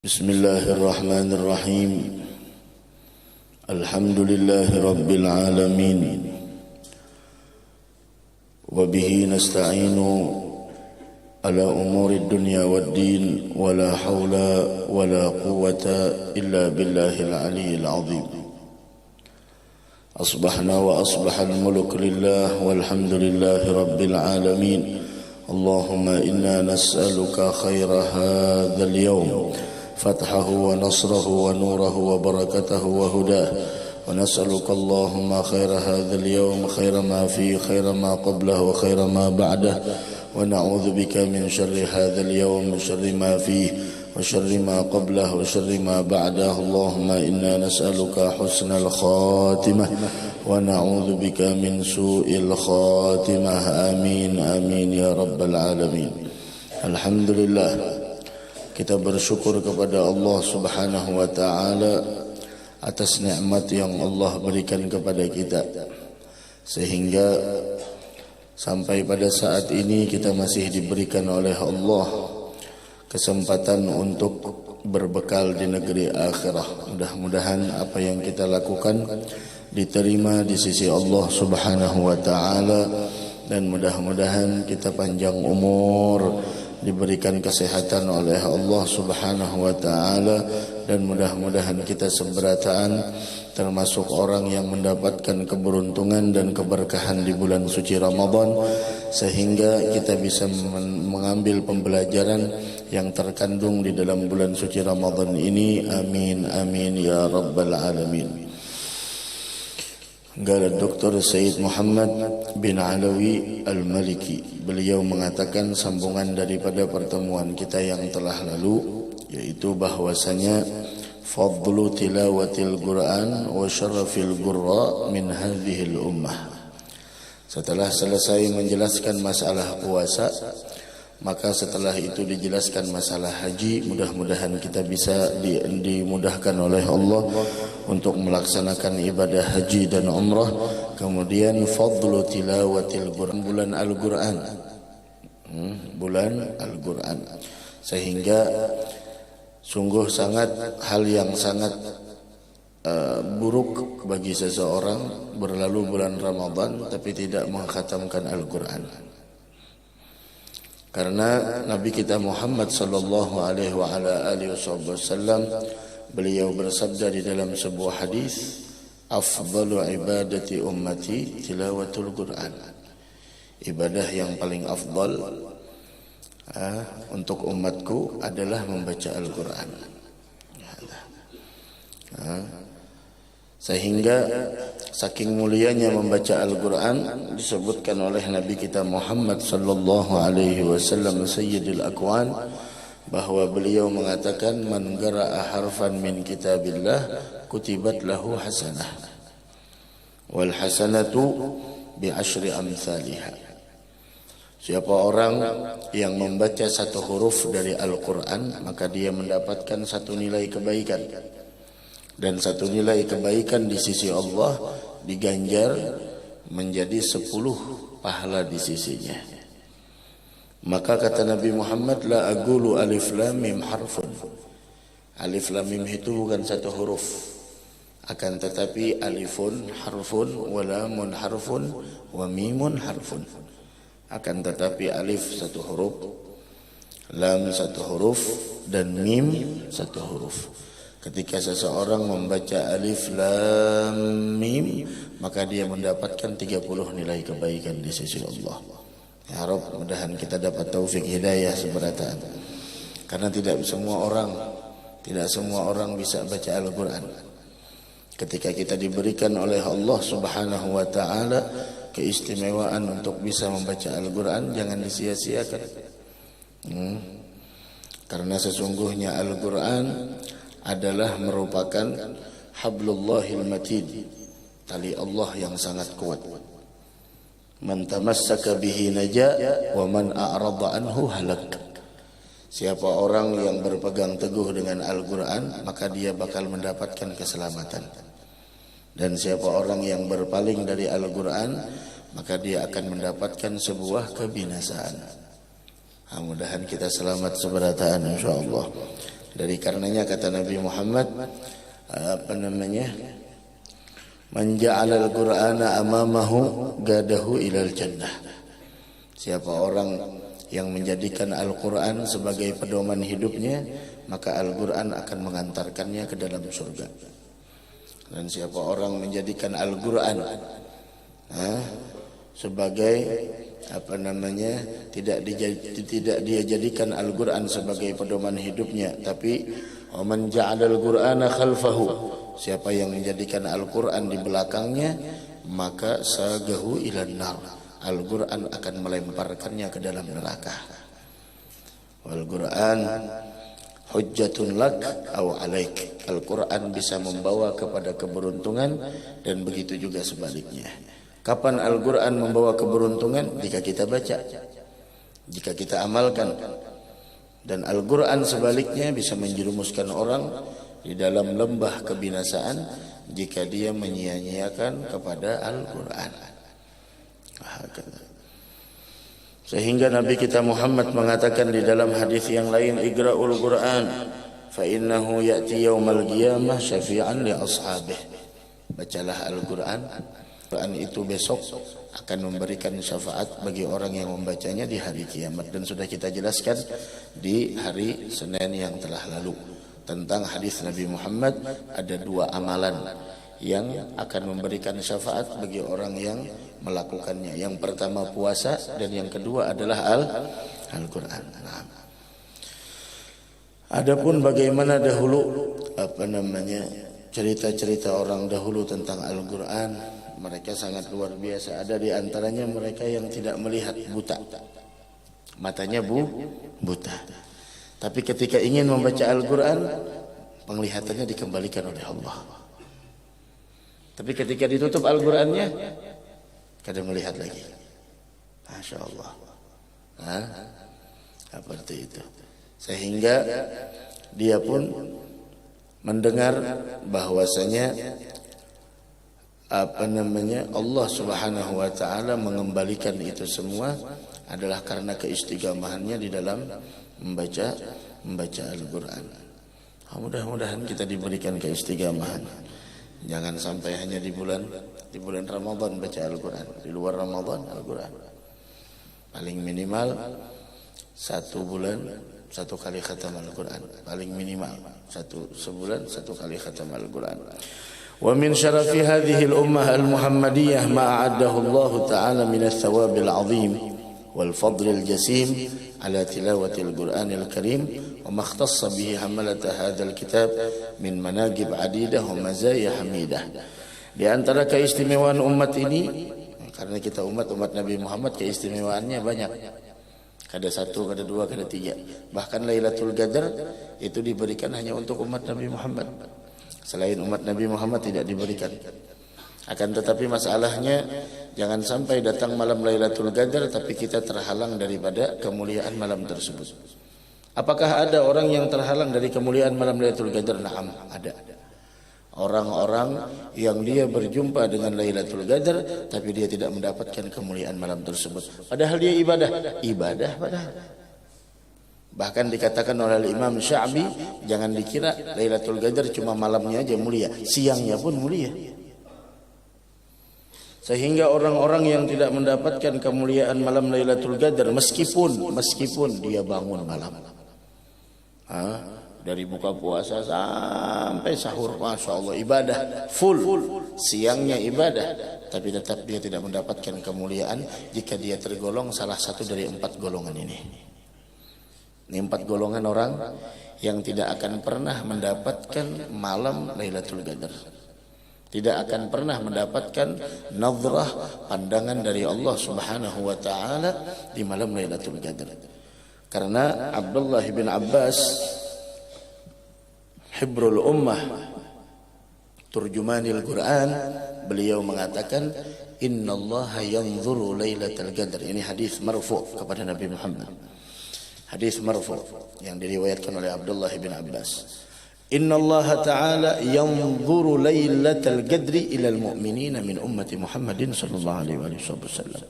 بسم الله الرحمن الرحيم. الحمد لله رب العالمين، وبه نستعين على أمور الدنيا والدين، ولا حول ولا قوة إلا بالله العلي العظيم. أصبحنا وأصبح الملك لله، والحمد لله رب العالمين. اللهم إنا نسألك خير هذا اليوم، فتحه ونصره ونوره وبركته وهداه، ونسألك اللهم خير هذا اليوم، خير ما فيه، خير ما قبله وخير ما بعده، ونعوذ بك من شر هذا اليوم، شر ما فيه وشر ما قبله وشر ما بعده. اللهم إنا نسألك حسن الخاتمة ونعوذ بك من سوء الخاتمة. آمين آمين يا رب العالمين. Alhamdulillah, kita bersyukur kepada Allah Subhanahu wa taala atas nikmat yang Allah berikan kepada kita, sehingga sampai pada saat ini kita masih diberikan oleh Allah kesempatan untuk berbekal di negeri akhirah. Mudah-mudahan apa yang kita lakukan diterima di sisi Allah Subhanahu wa taala, dan mudah-mudahan kita panjang umur, diberikan kesehatan oleh Allah Subhanahu wa taala, dan mudah-mudahan kita seberataan termasuk orang yang mendapatkan keberuntungan dan keberkahan di bulan suci Ramadan, sehingga kita bisa mengambil pembelajaran yang terkandung di dalam bulan suci Ramadan ini. Amin amin ya rabbal alamin. Qala Dr. Sayyid Muhammad bin Alawi Al-Maliki, beliau mengatakan sambungan daripada pertemuan kita yang telah lalu, yaitu bahwasanya fadlu tilawatil Quran wa syarafil qurra min hadhil ummah. Setelah selesai menjelaskan masalah puasa, maka setelah itu dijelaskan masalah haji. Mudah-mudahan kita bisa dimudahkan oleh Allah untuk melaksanakan ibadah haji dan umrah. Kemudian fadlu tilawatil Quran, bulan Al-Quran, bulan Al-Quran, sehingga sungguh sangat hal yang sangat buruk bagi seseorang berlalu bulan Ramadan tapi tidak mengkhatamkan Al-Quran. Karena Nabi kita Muhammad sallallahu alaihi wa ala alihi wasallam, beliau bersabda di dalam sebuah hadis, afdalu ibadati ummati tilawatul Quran. Ibadah yang paling afdal untuk umatku adalah membaca Al-Quran. Sehingga saking mulianya membaca Al-Quran, disebutkan oleh Nabi kita Muhammad sallallahu alaihi wasallam sayyidil aqwan, bahwa beliau mengatakan, man qara'a harfan min kitabillah kutibat lahu hasanah wal hasanatu bi asyri amsalihha. Siapa orang yang membaca satu huruf dari Al-Quran, maka dia mendapatkan satu nilai kebaikan, dan satu nilai kebaikan di sisi Allah diganjar menjadi 10 pahala di sisinya. Maka kata Nabi Muhammad, la aqulu alif lam mim harfun. Alif lam mim itu bukan satu huruf, akan tetapi alifun harfun wa lamun harfun wa mimun harfun. Akan tetapi alif satu huruf, lam satu huruf, dan mim satu huruf. Ketika seseorang membaca alif lam mim, maka dia mendapatkan 30 nilai kebaikan di sisi Allah. Ya Rabb, mudahan kita dapat taufik hidayah seberataan. Karena tidak semua orang bisa baca Al-Quran. Ketika kita diberikan oleh Allah Subhanahu wa taala keistimewaan untuk bisa membaca Al-Quran, jangan disia-siakan. Karena sesungguhnya Al-Quran adalah merupakan hablullahil matin, tali Allah yang sangat kuat. Man tamassaka bihi naja wa man a'rada anhu halak. Siapa orang yang berpegang teguh dengan Al-Quran, maka dia bakal mendapatkan keselamatan. Dan siapa orang yang berpaling dari Al-Quran, maka dia akan mendapatkan sebuah kebinasaan. Mudah-mudahan kita selamat seberataan insyaallah. Dari karenanya kata Nabi Muhammad, man ja'ala al-Qur'ana amamahu gadahu ilal jannah. Siapa orang yang menjadikan Al-Quran sebagai pedoman hidupnya, maka Al-Quran akan mengantarkannya ke dalam surga. Dan siapa orang menjadikan Al-Quran sebagai tidak dia jadikan Al-Quran sebagai pedoman hidupnya, tapi man ja'ala al-Qur'ana khalfahu, siapa yang menjadikan Al-Quran di belakangnya, maka sagahu ilan nar, Al-Quran akan melemparkannya ke dalam neraka. Wal Quran hujjatun lak aw alaik, Al-Quran bisa membawa kepada keberuntungan dan begitu juga sebaliknya. Kapan Al-Quran membawa keberuntungan? Jika kita baca, jika kita amalkan. Dan Al-Quran sebaliknya bisa menjerumuskan orang di dalam lembah kebinasaan jika dia menyia-nyiakan kepada Al-Quran. Sehingga Nabi kita Muhammad mengatakan di dalam hadis yang lain, iqra'ul Quran fa innahu ya'ti yaumal qiyamah syafi'an li ashabih. Bacalah Al-Quran. Quran itu besok akan memberikan syafaat bagi orang yang membacanya di hari kiamat. Dan sudah kita jelaskan di hari Senin yang telah lalu tentang hadis Nabi Muhammad, ada 2 amalan yang akan memberikan syafaat bagi orang yang melakukannya. Yang pertama puasa, dan yang kedua adalah Al-Quran. Adapun bagaimana dahulu cerita-cerita orang dahulu tentang Al-Quran, mereka sangat luar biasa. Ada di antaranya mereka yang tidak melihat, buta, matanya buta. Tapi ketika ingin membaca Al-Quran, penglihatannya dikembalikan oleh Allah. Tapi ketika ditutup Al-Qurannya, kadang melihat lagi. Masya Allah. Seperti itu. Sehingga dia pun mendengar bahwasanya Allah Subhanahu wa taala mengembalikan itu semua adalah karena keistiqamahannya di dalam membaca Al-Quran. Mudah-mudahan kita diberikan keistiqamahan. Jangan sampai hanya di bulan Ramadan baca Al-Quran, di luar Ramadan Al-Quran. Paling minimal 1 bulan 1 kali khatam Al-Quran, paling minimal sebulan 1 kali khatam Al-Quran. Wa min syarafi hadhihi al-ummah al-muhammadiyah ma a'addahu Allah ta'ala min ath-thawab al-'azim wal fadl al-jasim ala tilawati al-Qur'an al-Karim wa ma ikhtassa bihi hamalat hadha al-kitab min manaqib 'adidah wa mazaya hamidah. Di antara keistimewaan umat ini, karena kita umat Nabi Muhammad, keistimewaannya banyak. Kada 1, kada 2, kada 3. Bahkan Lailatul Qadar itu diberikan hanya untuk umat Nabi Muhammad. Selain umat Nabi Muhammad tidak diberikan. Akan tetapi masalahnya, jangan sampai datang malam Lailatul Qadar tapi kita terhalang daripada kemuliaan malam tersebut. Apakah ada orang yang terhalang dari kemuliaan malam Lailatul Qadar? Naam, ada. Orang-orang yang dia berjumpa dengan Lailatul Qadar tapi dia tidak mendapatkan kemuliaan malam tersebut. Padahal dia ibadah padahal. Bahkan dikatakan oleh Imam Sya'bi, jangan dikira Lailatul Qadar cuma malamnya aja mulia, siangnya pun mulia. Sehingga orang-orang yang tidak mendapatkan kemuliaan malam Lailatul Qadar meskipun dia bangun malam, dari buka puasa sampai sahur, Masya Allah ibadah full, siangnya ibadah, tapi tetap dia tidak mendapatkan kemuliaan jika dia tergolong salah satu dari 4 golongan ini. Ini 4 golongan orang yang tidak akan pernah mendapatkan malam Lailatul Qadar, tidak akan pernah mendapatkan nazrah, pandangan dari Allah Subhanahu wa taala di malam Lailatul Qadar. Karena Abdullah bin Abbas, hibrul ummah, turjumanil Quran, beliau mengatakan innallaha yanzuru lailatal qadar. Ini hadis marfu' kepada Nabi Muhammad. Hadis marfu' yang diriwayatkan oleh Abdullah bin Abbas. Innallaha ta'ala yanzuru lailatal qadri ilal mu'minina min ummati Muhammadin sallallahu alaihi wasallam.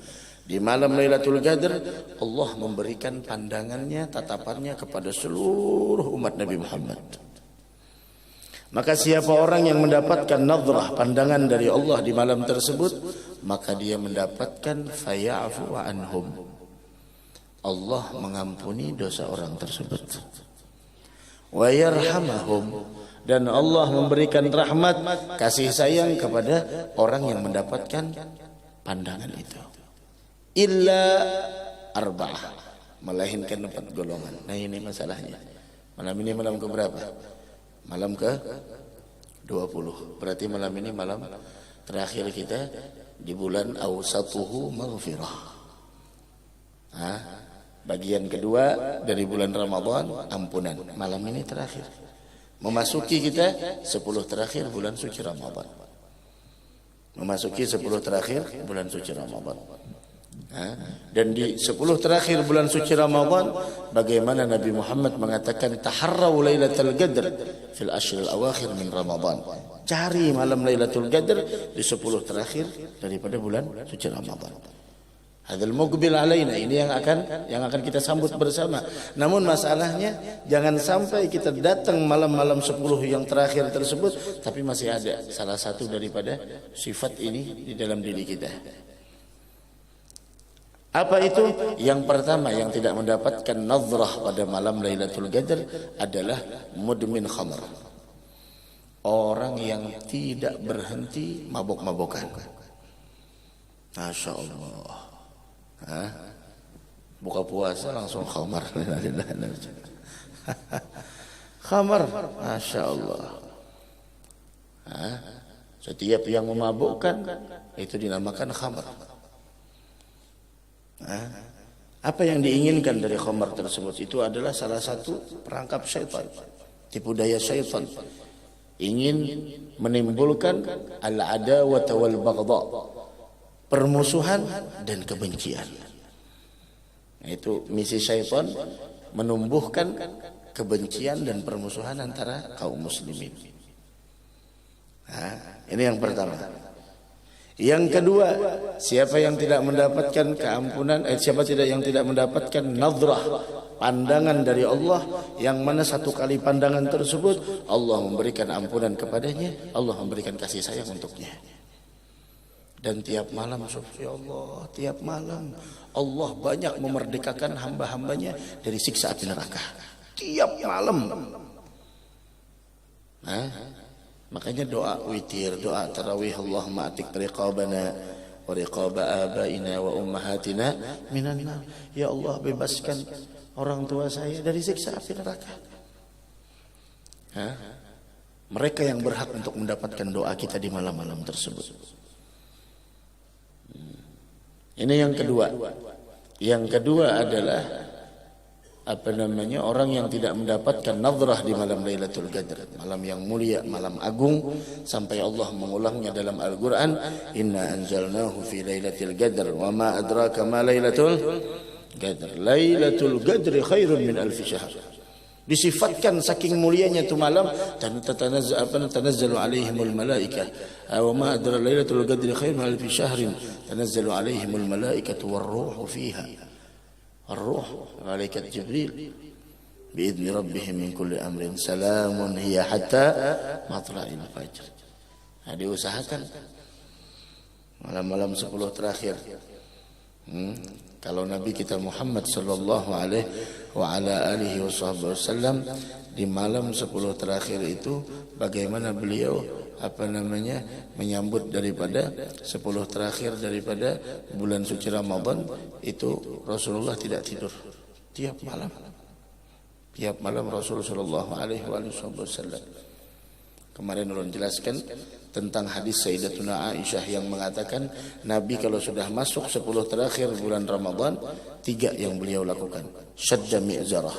Di malam Lailatul Qadar Allah memberikan pandangannya, tatapannya kepada seluruh umat Nabi Muhammad. Maka siapa orang yang mendapatkan nadrah, pandangan dari Allah di malam tersebut, maka dia mendapatkan faya'fu anhum. Allah mengampuni dosa orang tersebut. Wa yarhamahum, dan Allah memberikan rahmat, kasih sayang kepada orang yang mendapatkan pandangan itu. Illa arba'ah, melainkan 4 golongan. Nah ini masalahnya. Malam ini malam keberapa? Malam ke 20. Berarti malam ini malam terakhir kita di bulan Awsatuhu Maghfirah. Bagian kedua dari bulan Ramadan, ampunan. Malam ini terakhir. Memasuki kita 10 terakhir bulan suci Ramadan. Memasuki 10 terakhir bulan suci Ramadan. Dan di 10 terakhir bulan suci Ramadan, bagaimana Nabi Muhammad mengatakan taharraw lailatul qadr fil ashril awakhir min Ramadan. Cari malam Lailatul Qadar di 10 terakhir daripada bulan suci Ramadan. Hadzal muqbil alaina, ini yang akan kita sambut bersama. Namun masalahnya jangan sampai kita datang malam-malam 10 yang terakhir tersebut tapi masih ada salah satu daripada sifat ini di dalam diri kita. Apa itu? Yang pertama yang tidak mendapatkan nazrah pada malam Lailatul Qadar adalah mudmin khamr. Orang yang tidak berhenti mabok-mabokan. Masya Allah. Buka puasa langsung khamar. Khamar, Masya Allah. Setiap yang memabukkan itu dinamakan khamar. Apa yang diinginkan dari khamar tersebut itu adalah salah satu perangkap syaitan, tipu daya syaitan, ingin menimbulkan al-adawata wal baghdha, permusuhan dan kebencian. Itu misi syaitan, menumbuhkan kebencian dan permusuhan antara kaum muslimin. Ini yang pertama. Yang kedua, siapa yang tidak mendapatkan keampunan, yang tidak mendapatkan nadrah, pandangan dari Allah, yang mana satu kali pandangan tersebut Allah memberikan ampunan kepadanya, Allah memberikan kasih sayang untuknya. Dan tiap malam, ya Allah, tiap malam Allah banyak memerdekakan hamba-hambanya dari siksa api neraka. Tiap malam. Makanya doa witir, doa tarawih, Allahumma atik riqabana wa riqaba abaina wa ummahatina minan nar. Ya Allah, bebaskan orang tua saya dari siksa api neraka. Mereka yang berhak untuk mendapatkan doa kita di malam-malam tersebut. Ini yang kedua. Yang kedua adalah orang yang tidak mendapatkan nadrah di malam Lailatul Qadar, malam yang mulia, malam agung, sampai Allah mengulangnya dalam Al-Qur'an, inna anzalnahu fi lailatul qadar wa ma adraka ma lailatul qadar, lailatul qadri khairun min alf syahr. Disifatkan saking mulianya itu malam, tanazzalu alaihimul malaikah wa ma adraka lailatul qadri khairun min alf syahrin tanazzalu alaihimul malaikatu war ruhu fiha. Ar-Ruh, malaikat Jibril, biidzni rabbihim min kulli amrin, salamun hiya hatta matla'il fajr. Diusahakan malam-malam 10 terakhir. Kalau Nabi kita Muhammad sallallahu alaihi wa ala alihi wasallam di malam 10 terakhir itu, bagaimana beliau menyambut daripada 10 terakhir daripada bulan suci Ramadan itu, Rasulullah tidak tidur tiap malam. Tiap malam Rasulullah sallallahu alaihi wasallam. Kemarin ulun jelaskan tentang hadis Sayyidatuna Aisyah yang mengatakan Nabi kalau sudah masuk 10 terakhir bulan Ramadan, 3 yang beliau lakukan. Syadda mi'zarah,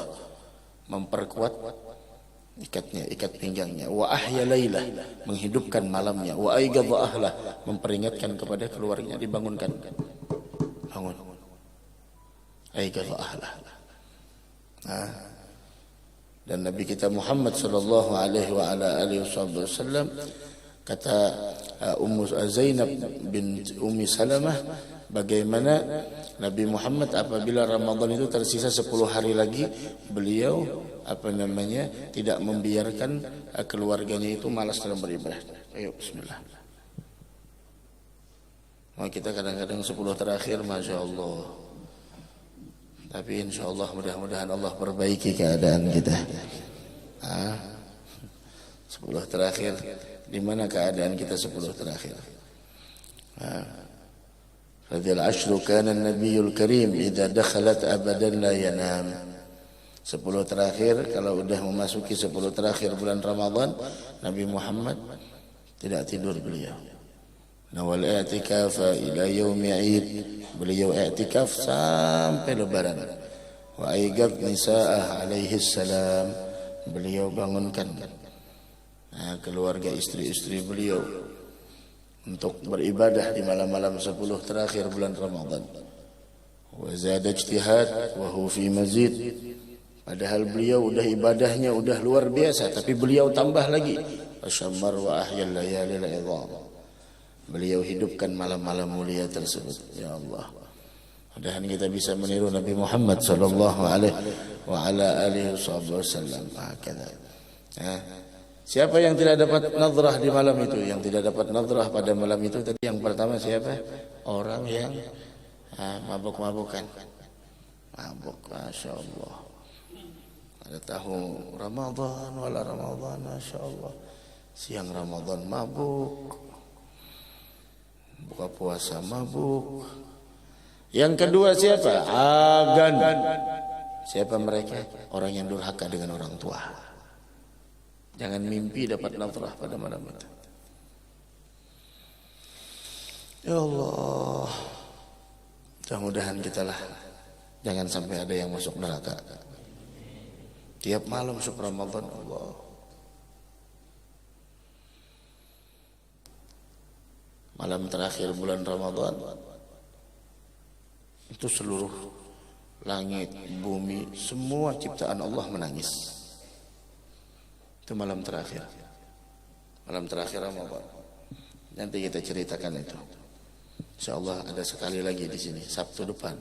memperkuat ikat pinggangnya, wa ahya lailah, menghidupkan malamnya, wa aigadha ahlah, memperingatkan kepada keluarganya, dibangunkan, bangun, aigadha ahlah. Dan Nabi kita Muhammad sallallahu alaihi wa ala alihi wasallam, kata Ummu Zainab bin Ummi Salamah, bagaimana Nabi Muhammad apabila Ramadan itu tersisa 10 hari lagi, beliau tidak membiarkan keluarganya itu malas dalam beribadah. Ayo bismillah. Kita kadang-kadang 10 terakhir Masya Allah. Tapi insya Allah mudah-mudahan Allah perbaiki keadaan kita. 10 terakhir, di mana keadaan kita 10 terakhir? Fadil ashru kana an-nabiyul karim idza dakhalat abadan la yanam. 10 terakhir, kalau udah memasuki 10 terakhir bulan Ramadan, Nabi Muhammad tidak tidur beliau. Nawal i'tikaf ila yaumi 'id, beliau i'tikaf sampai lebaran. Wa aiqad nisa'ah alaihi salam, beliau bangunkan keluarga istri-istri beliau untuk beribadah di malam-malam 10 terakhir bulan Ramadan. Wa zada ijtihad wa huwa fi mazid. Padahal beliau udah ibadahnya udah luar biasa, tapi beliau tambah lagi. Asyammar wa ahyal layalil idham. Beliau hidupkan malam-malam mulia tersebut. Ya Allah. Mudah-mudahan kita bisa meniru Nabi Muhammad sallallahu alaihi wa ala alihi wasallam. Siapa yang tidak dapat nadrah di malam itu? Yang tidak dapat nadrah pada malam itu tadi yang pertama siapa? Orang yang mabuk-mabukan. Mabuk, Masya Allah. Ada tahu Ramadan wala Ramadan, Masya Allah. Siang Ramadan mabuk, buka puasa mabuk. Yang kedua siapa? Agan. Siapa mereka? Orang yang durhaka dengan orang tua. Jangan mimpi dapat nadrah pada malam itu. Ya Allah, mudah-mudahan kita lah jangan sampai ada yang masuk neraka. Tiap malam masuk Ramadan, Allah. Malam terakhir bulan Ramadan itu seluruh langit, bumi, semua ciptaan Allah menangis. Itu malam terakhir. Malam terakhir Ramadan. Nanti kita ceritakan itu. Insyaallah ada sekali lagi di sini Sabtu depan.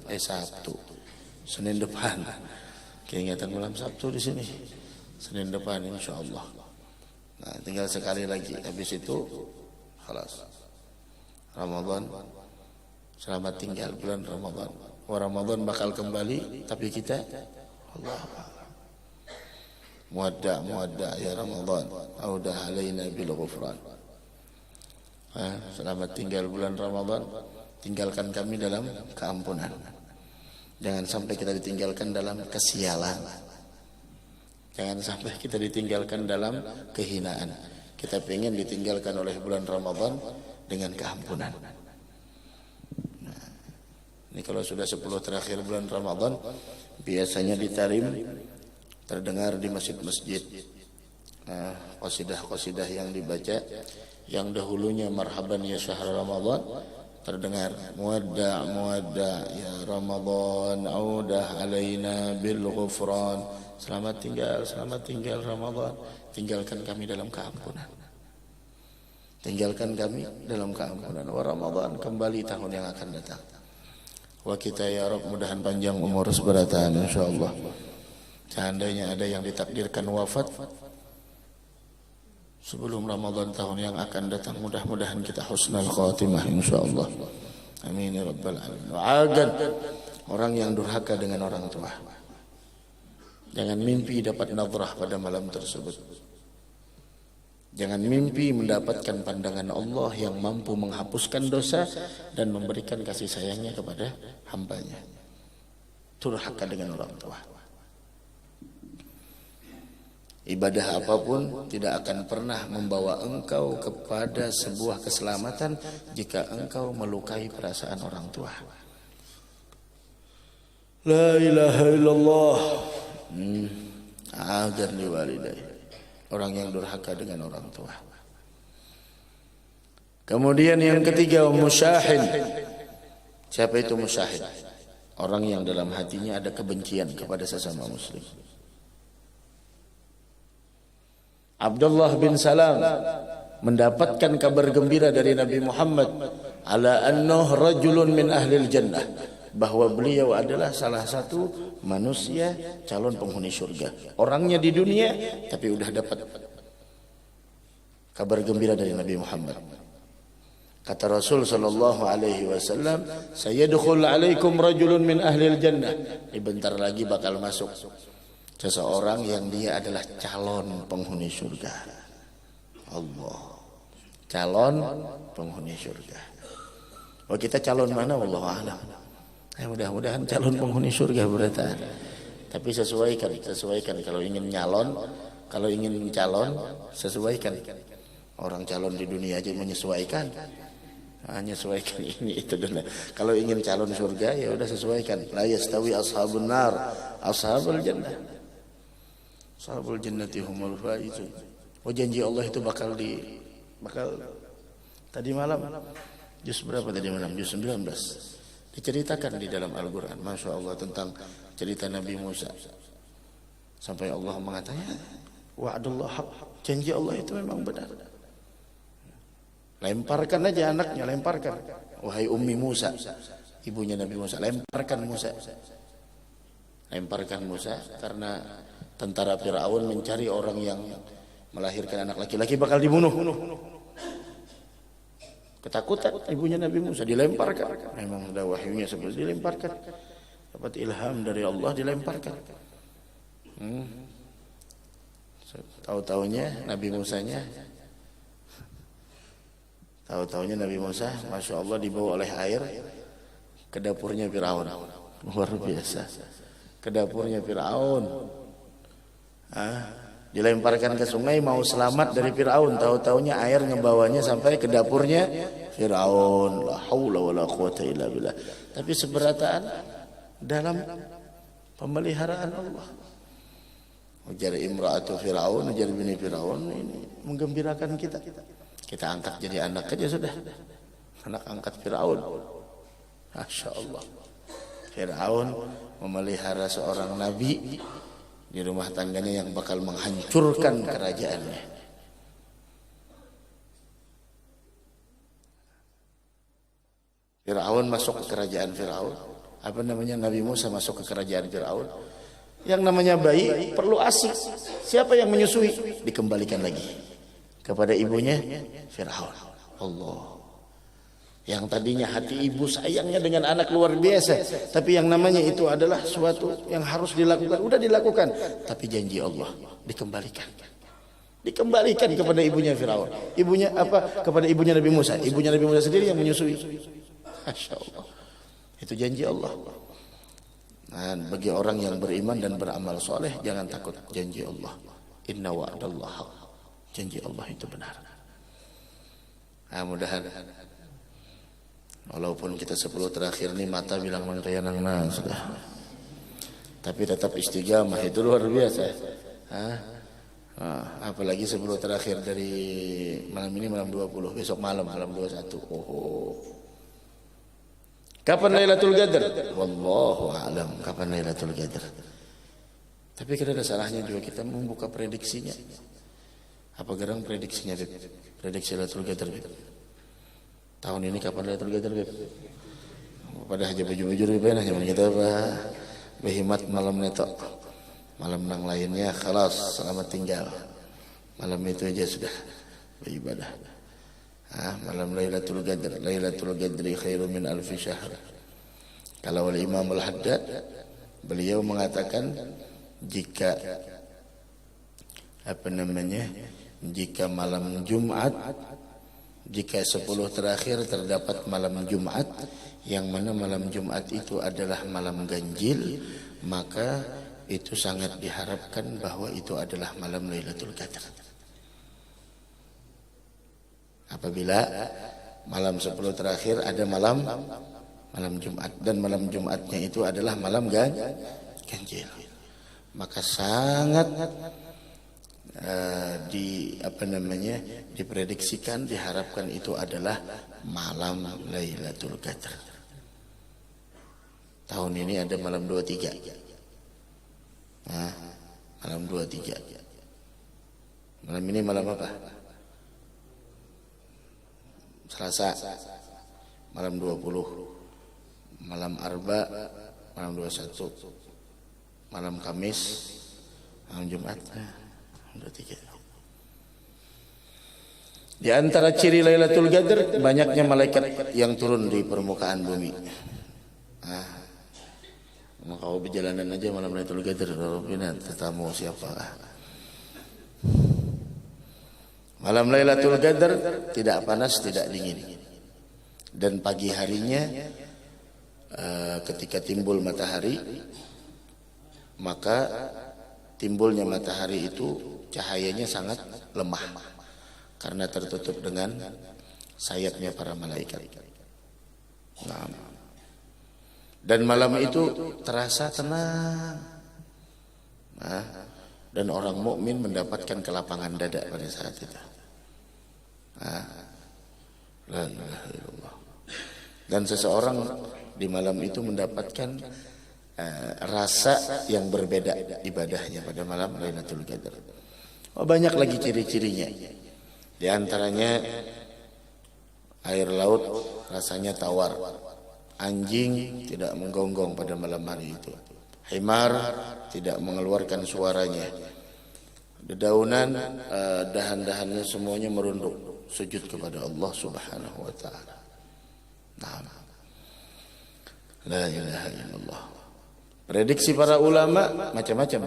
Senin depan. Keingatan malam Sabtu di sini. Senin depan insyaallah. Nah, tinggal sekali lagi. Habis itu khalas. Ramadan. Selamat tinggal bulan Ramadan. Ramadan bakal kembali, tapi kita Allah muadda ya Ramadan, audah alaina bil ghufran. Selamat tinggal bulan Ramadan, tinggalkan kami dalam keampunan. Jangan sampai kita ditinggalkan dalam kesialan. Jangan sampai kita ditinggalkan dalam kehinaan. Kita pengen ditinggalkan oleh bulan Ramadan dengan keampunan. Nah, ini kalau sudah 10 terakhir bulan Ramadan, biasanya ditarim terdengar di masjid-masjid qasidah-qasidah yang dibaca yang dahulunya marhaban ya syahr Ramadan, terdengar muadda ya Ramadan audah alaina bil ghufran. Selamat tinggal Ramadan, tinggalkan kami dalam keampunan. Tinggalkan kami dalam keampunan. Wa Ramadan kembali tahun yang akan datang. Wa kita ya Rabb mudahan panjang umur seberatan insyaallah. Seandainya ada yang ditakdirkan wafat sebelum Ramadan tahun yang akan datang, mudah-mudahan kita husnul khatimah insyaallah. Amin ya rabbal alamin. Wa'agan orang yang durhaka dengan orang tua. Jangan mimpi dapat nadrah pada malam tersebut. Jangan mimpi mendapatkan pandangan Allah yang mampu menghapuskan dosa dan memberikan kasih sayangnya kepada hambanya. Durhaka dengan orang tua. Ibadah apapun tidak akan pernah membawa engkau kepada sebuah keselamatan jika engkau melukai perasaan orang tua. La ilaha illallah. Agar liwalidayh. Orang yang durhaka dengan orang tua. Kemudian yang ketiga, musyahin. Siapa itu musyahin? Orang yang dalam hatinya ada kebencian kepada sesama muslim. Abdullah bin Salam mendapatkan kabar gembira dari Nabi Muhammad ala annahu rajulun min ahli jannah, bahwa beliau adalah salah satu manusia calon penghuni surga. Orangnya di dunia tapi udah dapat kabar gembira dari Nabi Muhammad. Kata Rasul sallallahu alaihi wasallam, "Sayadkhul alaikum rajulun min ahli jannah." Bentar lagi bakal masuk seseorang yang dia adalah calon penghuni surga. Allah. Calon penghuni surga. Oh, kita calon mana? Wallahu a'lam. Mudah-mudahan calon penghuni surga berarti. Tapi sesuaikan kalau ingin nyalon, kalau ingin calon sesuaikan. Orang calon di dunia aja menyesuaikan. Menyesuaikan ini itu dan kalau ingin calon surga ya udah sesuaikan. La yastawi ashabun nar ashabul jannah. Ashabul jannati humul faizun. Oh, janji Allah itu bakal tadi malam juz berapa tadi malam? Juz 19. Diceritakan di dalam Al-Qur'an, Masya Allah, tentang cerita Nabi Musa. Sampai Allah mengatakan, wa'adullah haq, janji Allah itu memang benar. Lemparkan aja anaknya, lemparkan. Wahai Ummi Musa, ibunya Nabi Musa, lemparkan Musa. Lemparkan Musa karena tentara Firaun mencari orang yang melahirkan anak laki-laki bakal dibunuh. Ketakutan ibunya Nabi Musa, dilemparkan. Memang ada wahyunya seperti dilemparkan. Dapat ilham dari Allah, dilemparkan. Tahu-taunya Nabi Musa, Masya Allah, dibawa oleh air ke dapurnya Firaun. Luar biasa. Ke dapurnya Firaun. Dilemparkan ke sungai mau selamat dari Firaun, tahu-taunya air ngebawanya sampai ke dapurnya Firaun. La haula wala quwata illa billah. Tapi seberataan dalam pemeliharaan Allah. Ujar imra'atu Firaun, ujar bini Firaun, ini menggembirakan kita. Kita angkat jadi anak aja sudah. Anak angkat Firaun. Masya Allah. Firaun memelihara seorang nabi di rumah tangganya yang bakal menghancurkan kerajaannya. Firaun masuk ke kerajaan Firaun. Apa namanya? Nabi Musa masuk ke kerajaan Firaun. Yang namanya bayi perlu ASI. Siapa yang menyusui? Dikembalikan lagi kepada ibunya Firaun. Allah. Yang tadinya hati ibu sayangnya dengan anak luar biasa, tapi yang namanya itu adalah suatu yang harus dilakukan, udah dilakukan, tapi janji Allah dikembalikan kepada ibunya Firaun. Ibunya apa? Kepada ibunya Nabi Musa. Ibunya Nabi Musa sendiri yang menyusui. Masya Allah. Itu janji Allah. Nah, bagi orang yang beriman dan beramal soleh, jangan takut janji Allah. Inna wa'adallah haq. Janji Allah itu benar. Nah, mudahan walaupun kita 10 terakhir ini mata bilang mangkayanang sudah, tapi tetap istiqamah, itu luar biasa. Apalagi 10 terakhir dari malam ini, malam 20, besok malam 21. Kapan Lailatul Qadar? Wallahu a'lam kapan Lailatul Qadar. Tapi kada ada salahnya juga kita membuka prediksinya. Apa gerang prediksinya, Beb? Prediksi Lailatul Qadar, Beb. Tahun ini kapan Lailatul Qadar, Beb? Pada aja baju-baju Beb, hanya kita behimat malam netok. Malam nang lainnya khalas, selamat tinggal. Malam itu aja sudah beribadah. Malam Lailatul Qadar. Lailatul Qadri khairum min alfi syahr. Kalau oleh Imam Al-Haddad, beliau mengatakan jika jika malam Jumat, jika 10 terakhir terdapat malam Jumat, yang mana malam Jumat itu adalah malam ganjil, maka itu sangat diharapkan bahwa itu adalah malam Lailatul Qadar. Apabila malam 10 terakhir ada malam Jumat, dan malam Jumatnya itu adalah malam ganjil, maka sangat diprediksikan, diharapkan itu adalah malam Lailatul Qadar. Tahun ini ada malam 23. Malam 23. Malam ini malam apa? Selasa. malam 20, malam Arba malam 21, malam Kamis, malam Jumat, 23. Di antara ciri Lailatul Qadar banyaknya malaikat yang turun di permukaan bumi. Maka kau berjalanan aja malam Lailatul Qadar, tetamu siapa? Malam Lailatul Qadar tidak panas, tidak dingin. Dan pagi harinya ketika timbul matahari, maka timbulnya matahari itu cahayanya sangat lemah karena tertutup dengan sayapnya para malaikat. Nah, dan malam itu terasa tenang. Dan orang mukmin mendapatkan kelapangan dada pada saat itu. La ilaha illallah. Dan seseorang di malam itu mendapatkan rasa yang berbeda ibadahnya pada malam Lailatul Qadar. Banyak lagi ciri-cirinya. Di antaranya air laut rasanya tawar. Anjing tidak menggonggong pada malam hari itu. Himar tidak mengeluarkan suaranya. Dedaunan, dahan-dahannya semuanya merunduk sujud kepada Allah Subhanahu wa taala. Nah, la ilaha illallah. Prediksi para ulama macam-macam.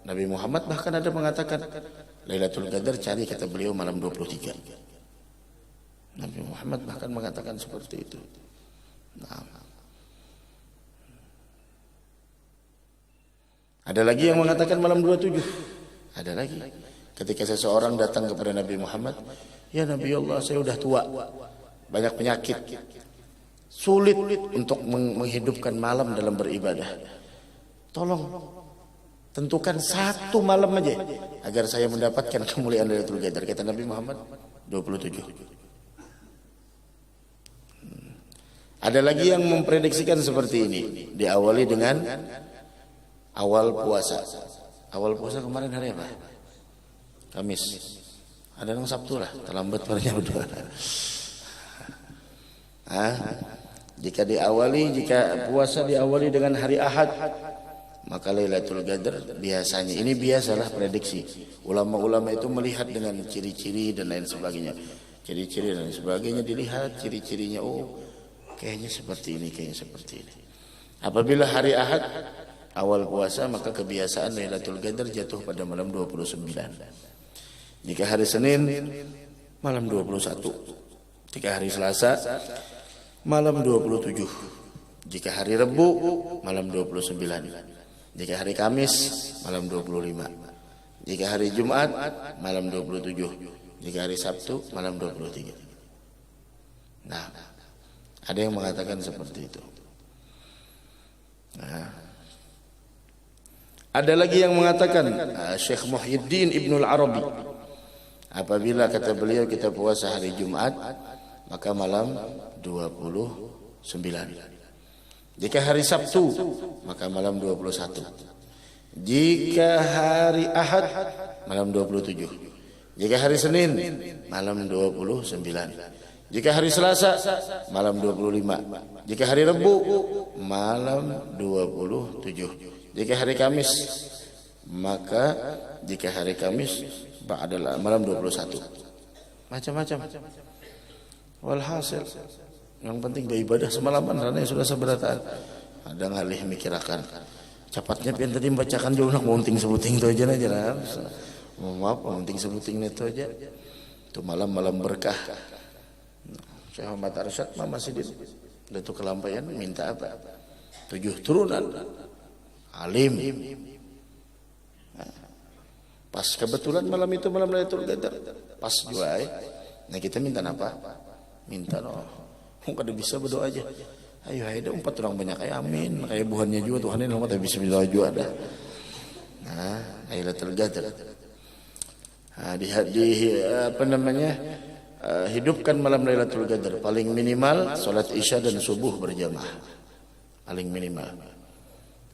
Nabi Muhammad bahkan ada mengatakan Lailatul Qadar cari, kata beliau, malam 23. Nabi Muhammad bahkan mengatakan seperti itu. Nah. Ada lagi yang mengatakan malam 27. Ada lagi. Ketika seseorang datang kepada Nabi Muhammad, ya Nabi Allah, saya sudah tua, banyak penyakit, sulit untuk menghidupkan malam dalam beribadah. Tolong tentukan satu malam aja agar saya mendapatkan kemuliaan Lailatul Qadar. Kata Nabi Muhammad, 27. Ada lagi yang memprediksikan seperti ini. Diawali dengan awal puasa. Awal puasa kemarin hari apa? Kamis. Ada yang Sabtu lah, terlambat barunya berdua. Jika puasa diawali dengan hari Ahad, maka Lailatul Qadar biasanya, ini biasalah prediksi. Ulama-ulama itu melihat dengan ciri-ciri dan lain sebagainya. Ciri-ciri dan sebagainya dilihat, ciri-cirinya, kayaknya seperti ini, kayaknya seperti ini. Apabila hari Ahad awal puasa, maka kebiasaan Lailatul Qadar jatuh pada malam 29. Jika hari Senin malam 21. Jika hari Selasa malam 27. Jika hari Rebu malam 29. Jika hari Kamis malam 25. Jika hari Jumat malam 27. Jika hari Sabtu malam 23. Nah, ada yang mengatakan seperti itu. Nah, ada lagi yang mengatakan Syekh Muhyiddin Ibnul Arabi, apabila kata beliau kita puasa hari Jumat, maka malam 29. Jika hari Sabtu, maka malam 21. Jika hari Ahad, malam 27. Jika hari Senin, malam 29. Jika hari Selasa malam 25. Jika hari Rebu malam 27. Jika hari Kamis, maka jika hari Kamis adalah malam 21. Macam-macam. Walhasil, yang penting beribadah semalaman karena sudah seberataan. Ada ngalih mikirakan. Cepatnya pian tadi membacakan jauh nak munting sebuting itu aja lah. Maaf, munting sebuting itu aja. Itu malam-malam berkah. Syekh Muhammad Arsyad masih di Datuk Kelampaian minta apa? 7 turunan alim. Pas kebetulan malam itu malam Lailatul Qadar. Pas juga nah kita minta apa? Minta kada bisa berdoa aja. Ayo ada 4 orang banyak amin. Kayak buhannya juga Tuhan ini tapi bisa berdoa juga ada. Nah, Lailatul Qadar. Hidupkan malam Lailatul Qadar. Paling minimal salat Isya dan subuh berjamaah. Paling minimal.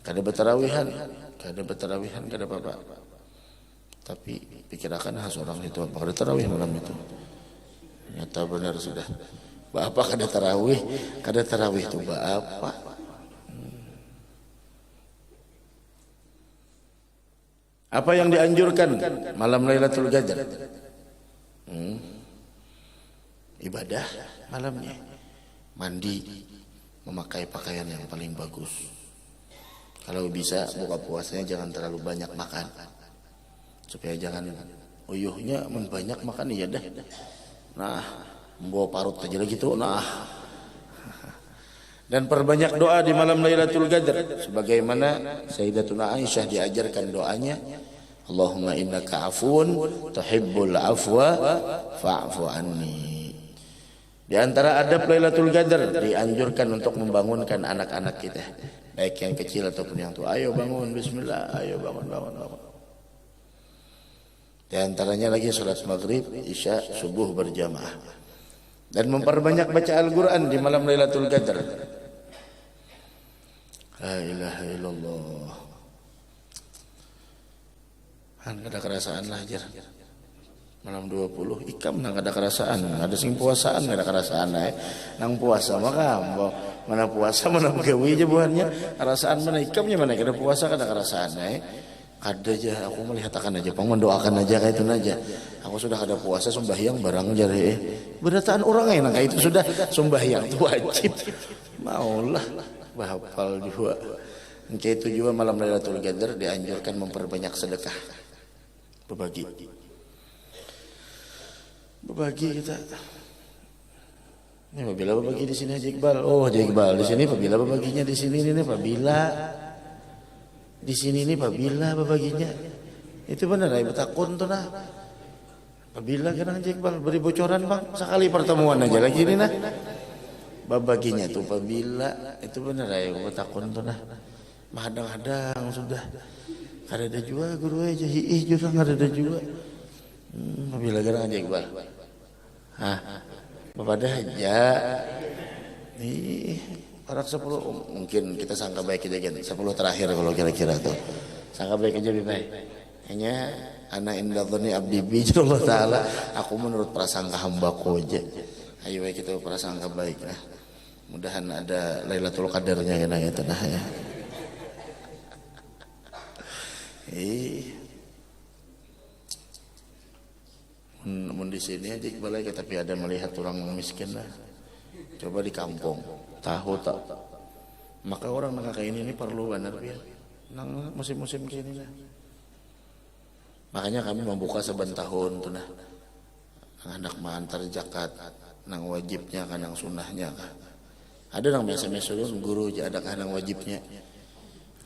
Kada bertarawihan, kada apa-apa. Tapi pikirkan seorang itu apa kada tarawih malam itu. Nyata benar sudah. Apa kada tarawih itu apa? Apa yang dianjurkan malam Lailatul Qadar? Ibadah malamnya, mandi, memakai pakaian yang paling bagus. Kalau bisa buka puasanya jangan terlalu banyak makan, supaya jangan uyuhnya banyak makan ya dah. Nah, membawa parut aja lagi tuh. Nah, dan perbanyak doa di malam Lailatul Qadar, sebagaimana Sayyidatuna Aisyah diajarkan doanya, Allahumma innaka afun tuhibbul afwa fa'fu anni. Di antara adab Lailatul Qadar dianjurkan untuk membangunkan anak-anak kita, baik yang kecil ataupun yang tua. Ayo bangun, bismillah, ayo bangun. Di antaranya lagi salat maghrib, isya, subuh berjamaah. Dan memperbanyak baca Al-Quran di malam Lailatul Qadar. La ilaha illallah. Ada kerasaan lah jar. Malam 20 ikam nang ada kerasaan, ada sing puasaan ada kerasaan nang puasa maka mana puasa mana begawi aja buahnya kerasaan mana ikamnya mana kada puasa kada kerasaan ada aja aku melihat akan aja mendoakan aja kayak itu aja aku sudah kada puasa sembahyang barang jare berataan orang nang kayak itu sudah sembahyang itu wajib maulah bahapal juga kayak itu juga malam Lailatul Qadar dianjurkan memperbanyak sedekah berbagi kita. Ini apabila berbagi di sini Haji Iqbal. Oh Haji Iqbal di sini apabila berbaginya di sini ini apabila di sini ini apabila berbaginya. Itu benar ya betakun tuh nah. Apabila kan Haji Iqbal beri bocoran bang sekali pertemuan aja lagi ini nah. Berbaginya tuh apabila itu benar ya betakun tuh nah. Mahadang-hadang sudah. Kada ada juga guru aja hiih juga kada ada juga. Apabila kan Haji Iqbal. Bapak dah aja. Parak 10 mungkin kita sangka baik aja kan. 10 terakhir kalau kira-kira tuh. Sangka baik aja lebih baik. Hanya ana inda dzanni abdi bi Allah taala. Aku menurut prasangka hambaku aja. Ayo kita prasangka baik lah. Mudahan ada Lailatul Qadarnya kena gitu nah ya. Mun di sini aja balai tapi ada melihat orang miskin lah. Coba di kampung, tahu tak? Maka orang nang kayak ini perlu benar ya. Nang musim-musim kini lah. Makanya kami membuka saban tahun tuh nah. Anak mantar zakat, nang wajibnya kan nang sunahnya kan. Ada nang biasa-biasa guru aja ada kan nang wajibnya.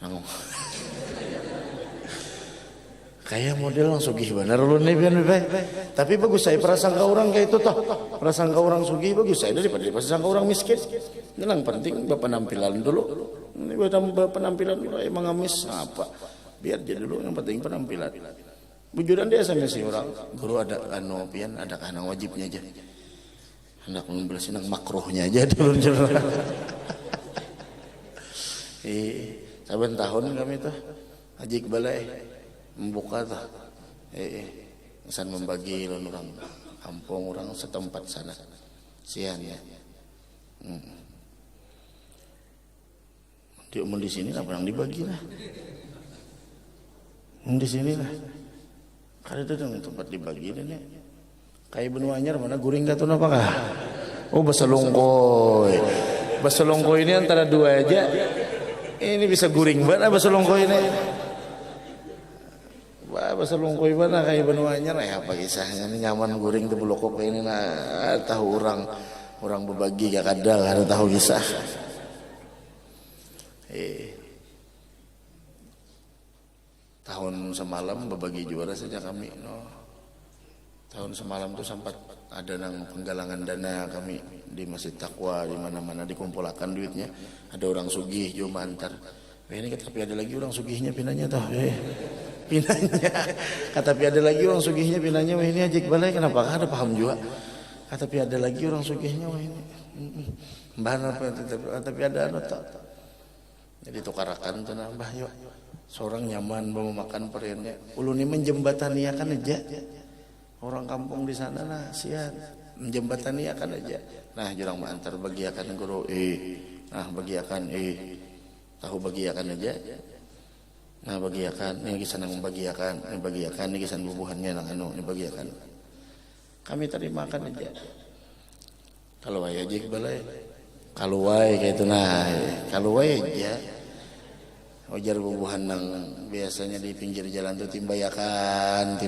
Nang kayak model langsung sugih benar lu nih tapi bagus saya prasangka orang kayak itu toh prasangka orang sugih bagus saya daripada prasangka orang miskin yang penting penampilan dulu ini penampilan emang ngamis apa biar jadi dulu yang penting penampilan bujuran dia sama si orang guru ada pian ada kanang wajibnya aja hendak membeli nang makruhnya aja dulu saben tahun kami tuh Haji Iqbal membuka tuh pesan membagi orang kampung orang setempat sana sian ya di sini lah orang dibagi lah di sini lah kada ada tempat dibagi nih kayak benua anyar mana guring gatuh apa kah oh basolongkoy ini antara dua aja ini bisa guring banget basolongkoy ini bahasa lungkoy mana kayak benuanya nah apa kisahnya ini nyaman guring tuh bulokok ini nah tahu orang berbagi gak kadang ada tahu kisah tahun semalam berbagi juara saja kami tahun semalam tuh sempat ada nang penggalangan dana kami di Masjid Taqwa di mana-mana dikumpulkan duitnya ada orang sugih cuma antar ini tapi ada lagi orang sugihnya pinanya toh pinanya tapi ada lagi orang sugihnya pinanya wah ini Haji Iqbal kenapa ada paham juga tapi ada lagi orang sugihnya wah ini bahan apa tapi ada tak jadi tukarakan tuh nambah yuk seorang nyaman mau makan periannya ulun ini menjembataniakan aja orang kampung di sana lah sian menjembataniakan aja. Nah, jurang mah antar bagiakan guru nah bagiakan tahu bagiakan aja. Nah, bagiakan ini kisah nang membagiakan, ini bagiakan ini kisah bubuhannya nang ini bagiakan. Kami terimakan aja. Kalau wae aja balai. Kalau wae kayak itu nah, kalau wae aja. Wajar bubuhan nang biasanya di pinggir jalan tuh timbayakan.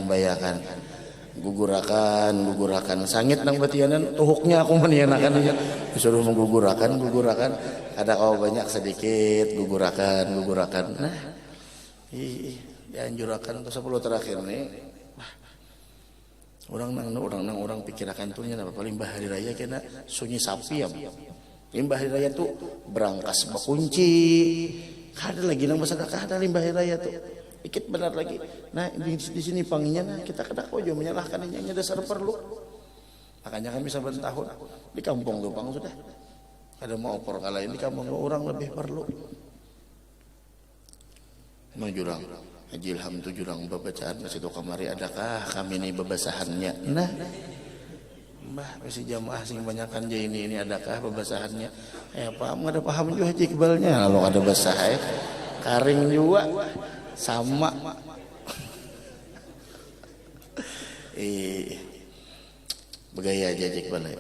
Gugurakan sangit nang batianan tuhuknya aku manianakan disuruh menggugurakan ada kau banyak sedikit gugurakan nah dianjurakan untuk 10 terakhir nih orang pikirakan tuh nya apa paling bahari raya kena sunyi sapi ya limbah hari raya tuh berangkas bakunci ada lagi nang masyarakat ada limbah hari raya tuh dikit benar lagi. Nah di sini panginya nah, kita kedak ojo menyalahkan ini dasar perlu. Makanya kami saban tahun di kampung tuh pang sudah. Ada mau opor kala ini kampung orang lebih perlu. Mau jurang. Haji Ilham tuh jurang babacaan masih tuh kamari adakah kami ini bebasahannya. Nah Mbah masih jamaah sing banyakan je ini adakah bebasahannya. Paham ada paham juga Haji Iqbalnya. Lalu ada basah karing juga. Sama bergaya aja Jack balai.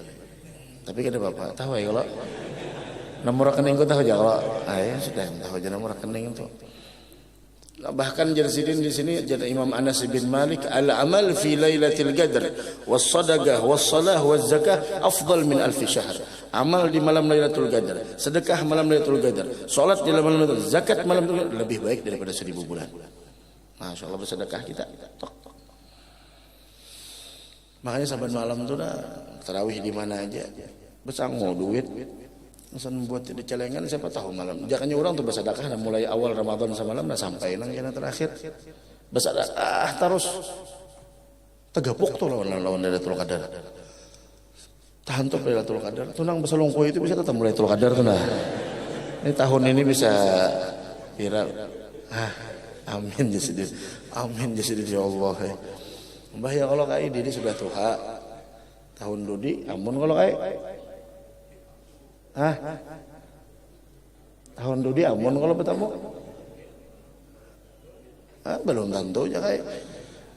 Tapi kan Bapak tahu ya kalau nomor rekening ku tahu aja kalau sudah tahu aja nomor rekening itu. Nah, bahkan Jarsidin di sini jadi Imam Anas bin Malik al-amal fi lailatul qadar was-sadaqah was-salah waz-zakah afdal min alf syahr. Amal di malam Lailatul Qadar, sedekah malam Lailatul Qadar, salat di malam Lailatul Qadar, zakat malam Lailatul Qadar lebih baik daripada 1000 bulan. Masya Allah bersedekah kita. Tok. Makanya saban malam tuh dah tarawih di mana aja. Besango duit. Pesan buat di celengan siapa tahu malam. Jangannya orang tuh bersedekah mulai awal Ramadan sama malam sampai nang kena terakhir. Bersedekah terus tegapuk tuh lawan Lailatul Qadar. Tahan tuh Lailatul Qadar. Tunang beselongko itu bisa ketemu Lailatul Qadar tuh nah. Ini tahun ini bisa viral. Amin jasidin. Amin jasidin ya Allah. Mbah ya kalau kayak ini sudah tua. Tahun dudi amun kalau kayak tahun dudi amun kalau bertemu. Belum tentu aja kayak.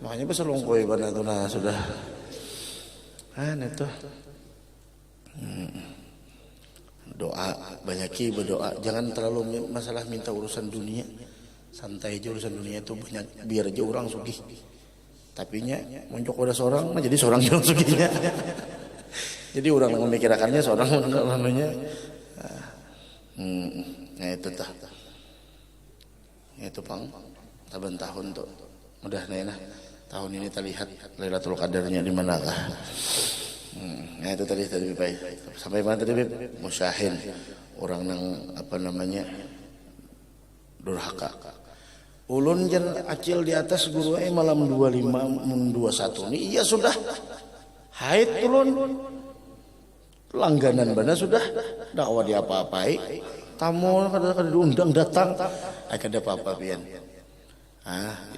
Makanya beselongko ibadah tuh nah sudah. Itu. Doa banyaki berdoa jangan terlalu masalah minta urusan dunia santai aja urusan dunia itu banyak biar aja orang sugih tapi nya muncul ada seorang jadi seorang yang sugihnya jadi orang memikirkannya seorang namanya itu tah itu pang taban tahun tuh mudah nah tahun ini terlihat Lailatul Qadarnya di manakah. Itu tadi baik. Sampai mana tadi musyahin orang nang apa namanya durhaka. Ulun jan acil di atas guru malam 25 mun 21 nih iya sudah. Haid ulun langganan bana sudah dakwah di apa-apai. Tamu kada diundang datang. Kada apa-apa pian.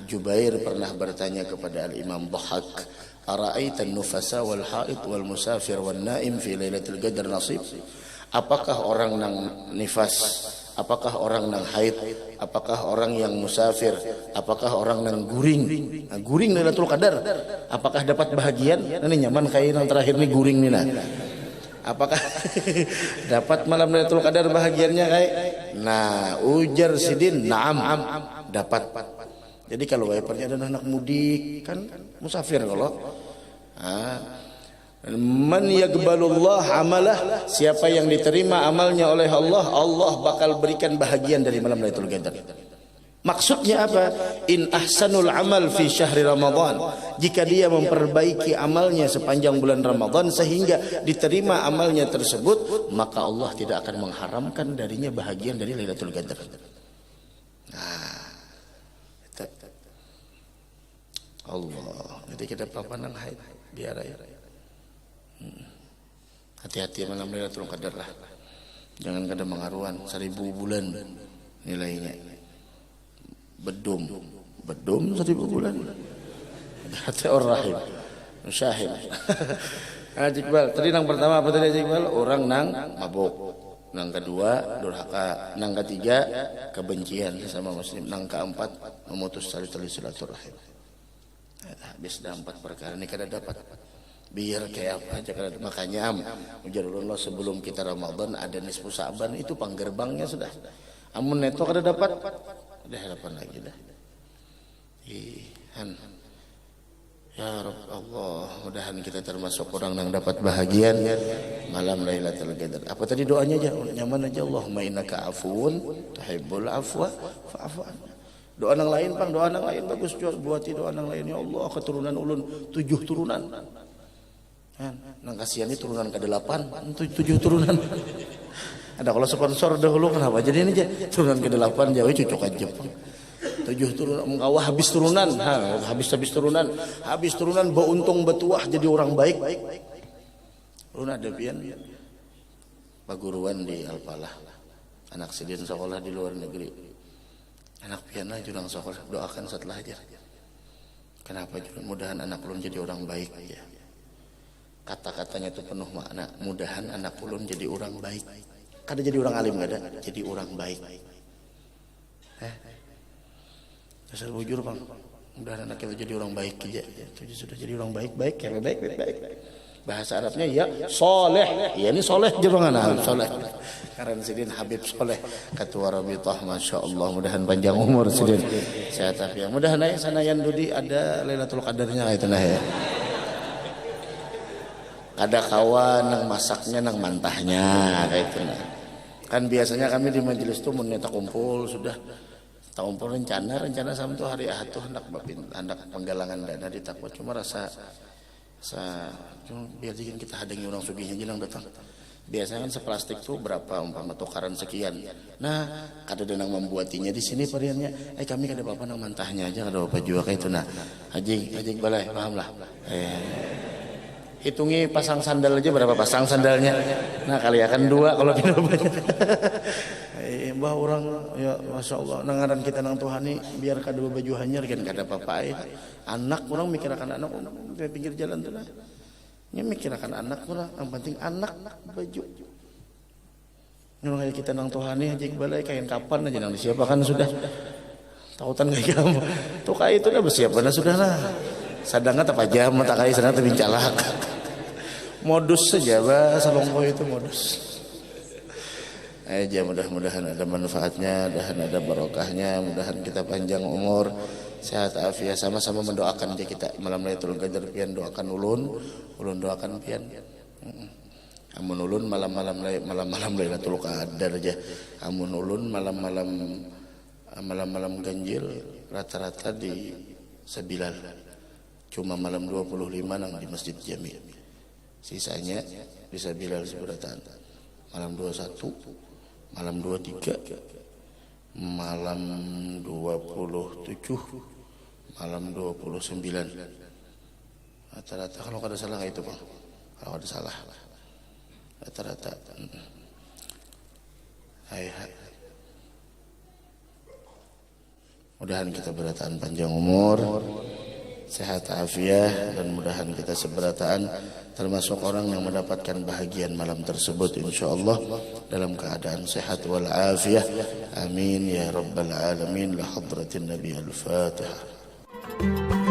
Jubair pernah bertanya kepada Al-Imam Dhahak Ara'aitan nufasa wal haid wal musafir wal naim fi lailatul qadar nasib. Apakah orang nang nifas, apakah orang nang haid, apakah orang yang musafir, apakah orang nang guring. Guring Lailatul Qadar, apakah dapat bahagian? Ini nyaman kayak yang terakhir nih guring nih nah. Apakah dapat malam Lailatul Qadar bahagiannya kayak? Nah, ujar Sidin, na'am, dapat. Jadi kalau wipernya ada anak mudik kan musafir kalau man yaqbalullah amalah siapa yang diterima amalnya oleh Allah Allah bakal berikan bahagian dari malam Lailatul Qadar. Maksudnya apa? In ahsanul amal fi syahri Ramadan. Jika dia memperbaiki amalnya sepanjang bulan Ramadan sehingga diterima amalnya tersebut, maka Allah tidak akan mengharamkan darinya bahagian dari Lailatul Qadar. Allah, nanti kita papan nang haid biar ya. Hati-hati malam Lailatul Qadar lah. Jangan kada mengaruan 1000 bulan nilainya. Bedum 1000 bulan. Hati orang rahim. Syahid. Iqbal, tadi nang pertama apa tadi Iqbal? Orang nang mabuk. Nang kedua durhaka, nang ketiga kebencian sama muslim, nang keempat memutus tali silaturahim. Habis dah 4 perkara ini kada dapat. Biar kayak apa aja kada, makanya ujarullah sebelum kita Ramadan ada nisfu Sa'ban itu panggerbangnya sudah. Amun neto kada dapat, ada harapan lagi dah. Ya Rabb Allah, mudahan kita termasuk orang yang dapat bahagian malam Lailatul Qadar. Apa tadi doanya aja? Nyaman aja. Allahumma innaka afuwun tuhibbul afwa fa'fu anna. Doa nang lain Bang, doa nang lain bagus juga. Buati doa nang lain, ya Allah keturunan ulun 7 turunan. Nang kasihan ini turunan ke-8, 7 turunan. Ada kalau sponsor dahulu kenapa jadi ini aja turunan ke-8 jauh cocok aja. 7 turunan mengawah habis turunan, habis turunan beuntung betuah jadi orang baik. Ulun ada pian paguruan di Alpalah. Anak sidin sekolah di luar negeri. Anak pian lah jurang sekolah, doakan setelah ajar. Kenapa jurang? Mudahan anak ulun jadi orang baik ya. Kata-katanya itu penuh makna. Mudahan anak ulun jadi orang baik. Kada jadi orang alim kada, jadi orang baik. Asal bujur Bang. Mudah anak kita jadi orang baik aja. Itu sudah jadi orang baik. Kalau baik. Bahasa Arabnya ya soleh. Ya ini soleh jerongan soleh. Karena sidin Habib Soleh Ketua Rabitah, Masya Allah. Mudahan panjang umur sidin. Sehat afiat. Mudahan aja sana yang dudi ada Lailatul Qadarnya kayak itu nah ya. Ada kawan nang masaknya nang mantahnya kayak itu nah. Kan biasanya kami di majelis itu meneta kumpul sudah. Tahun pun rencana sama tuh hari Ahad tuh hendak penggalangan dana di takwa, cuma rasa cuma biar bikin kita hadangi orang sugihnya jelang datang. Biasanya kan seplastik tuh berapa umpama tukaran sekian. Nah, kada ada nang membuatinya di sini pariannya. Kami kada apa-apa nang mantahnya aja kada apa juga kayak itu nah. Haji balai paham lah. Hitungi pasang sandal aja berapa pasang sandalnya. Nah, kali akan 2 kalau pindah banyak. Mbah orang ya Masya Allah nangaran kita nang Tuhan ini biar kada baju hanyar kan kada apa-apa anak orang mikirkan anak di pinggir jalan tuh lah nya mikirkan anak orang yang penting anak baju nyuruh kita nang Tuhan ini aja balai kain kapan aja nang disiapakan sudah tautan kayak kamu tuh kayak itu dah bersiapan sudah lah sadangnya tak pajam tak kayak sana terbincalak modus saja bah salongko itu modus aja. Mudah-mudahan ada manfaatnya, mudahan ada barokahnya, mudahan kita panjang umur, sehat afiat, sama-sama mendoakan aja kita malam Lailatul Qadar pian doakan ulun doakan pian. Amun ulun malam-malam Lailatul Qadar aja. Amun ulun malam-malam ganjil rata-rata di Sebilal. Cuma malam 25 nang di Masjid Jami. Sisanya di Sebilal seberatan. Malam 21 malam 23, malam 27, malam 29. Rata-rata kalau ada salah itu Bang. Kalau ada salah. Rata-rata. Mudahan kita berataan panjang umur, sehat afiat, dan mudahan kita seberataan termasuk orang yang mendapatkan bahagian malam tersebut insyaallah dalam keadaan sehat wal afiyah. Amin ya rabbal alamin. La hadratin nabi al-fatihah.